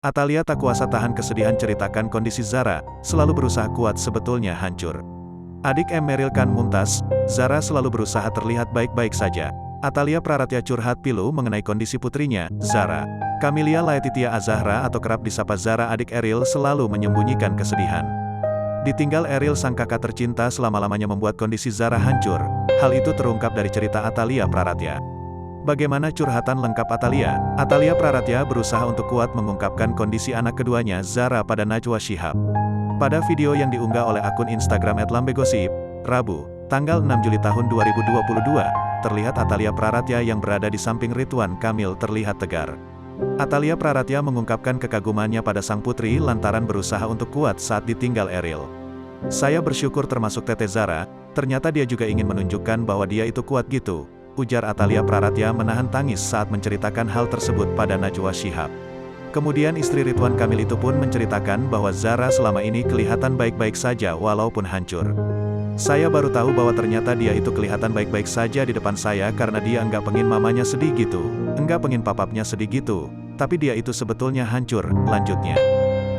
Atalia tak kuasa tahan kesedihan ceritakan kondisi Zara, selalu berusaha kuat sebetulnya hancur. Adik Emeril Khan Mumtaz, Zara selalu berusaha terlihat baik-baik saja. Atalia Praratya curhat pilu mengenai kondisi putrinya, Zara. Camelia Laetitia Azahra atau kerap disapa Zara adik Eril selalu menyembunyikan kesedihan. Ditinggal Eril sang kakak tercinta selama-lamanya membuat kondisi Zara hancur. Hal itu terungkap dari cerita Atalia Praratya. Bagaimana curhatan lengkap Atalia? Atalia Praratya berusaha untuk kuat mengungkapkan kondisi anak keduanya Zara pada Najwa Shihab. Pada video yang diunggah oleh akun Instagram @lambegosip, Rabu, tanggal 6 Juli tahun 2022, terlihat Atalia Praratya yang berada di samping Ridwan Kamil terlihat tegar. Atalia Praratya mengungkapkan kekagumannya pada sang putri lantaran berusaha untuk kuat saat ditinggal Eril. Saya bersyukur termasuk Tete Zara, ternyata dia juga ingin menunjukkan bahwa dia itu kuat gitu, ujar Atalia Praratya menahan tangis saat menceritakan hal tersebut pada Najwa Shihab. Kemudian istri Ridwan Kamil itu pun menceritakan bahwa Zara selama ini kelihatan baik-baik saja walaupun hancur. Saya baru tahu bahwa ternyata dia itu kelihatan baik-baik saja di depan saya karena dia enggak pengen mamanya sedih gitu, enggak pengen papapnya sedih gitu, tapi dia itu sebetulnya hancur, lanjutnya.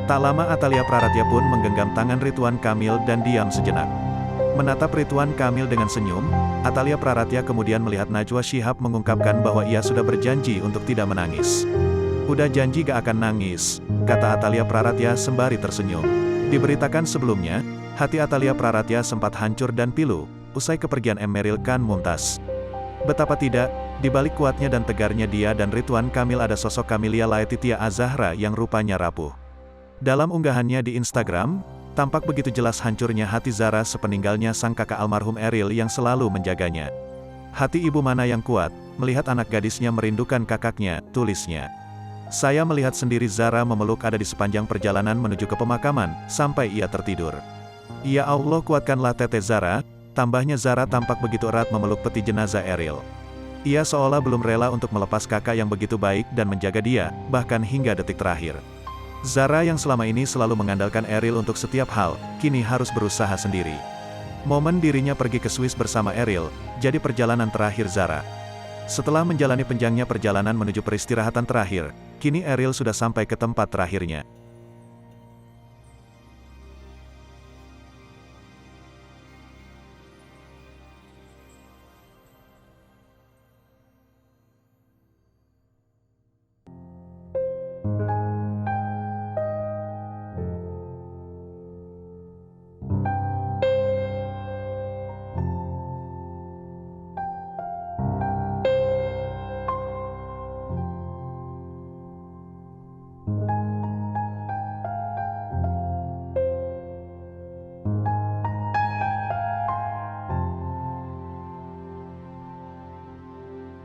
Tak lama Atalia Praratya pun menggenggam tangan Ridwan Kamil dan diam sejenak. Menatap Ridwan Kamil dengan senyum, Atalia Praratya kemudian melihat Najwa Shihab mengungkapkan bahwa ia sudah berjanji untuk tidak menangis. Udah janji gak akan nangis, kata Atalia Praratya sembari tersenyum. Diberitakan sebelumnya, hati Atalia Praratya sempat hancur dan pilu, usai kepergian Emeril Khan Mumtaz. Betapa tidak, di balik kuatnya dan tegarnya dia dan Ridwan Kamil ada sosok Camelia Laetitia Azahra yang rupanya rapuh. Dalam unggahannya di Instagram, tampak begitu jelas hancurnya hati Zara sepeninggalnya sang kakak almarhum Eril yang selalu menjaganya. Hati ibu mana yang kuat, melihat anak gadisnya merindukan kakaknya, tulisnya. Saya melihat sendiri Zara memeluk ada di sepanjang perjalanan menuju ke pemakaman, sampai ia tertidur. Ya Allah kuatkanlah Tete Zara, tambahnya Zara tampak begitu erat memeluk peti jenazah Eril. Ia seolah belum rela untuk melepas kakak yang begitu baik dan menjaga dia, bahkan hingga detik terakhir. Zara yang selama ini selalu mengandalkan Eril untuk setiap hal, kini harus berusaha sendiri. Momen dirinya pergi ke Swiss bersama Eril, jadi perjalanan terakhir Zara. Setelah menjalani panjangnya perjalanan menuju peristirahatan terakhir, kini Eril sudah sampai ke tempat terakhirnya.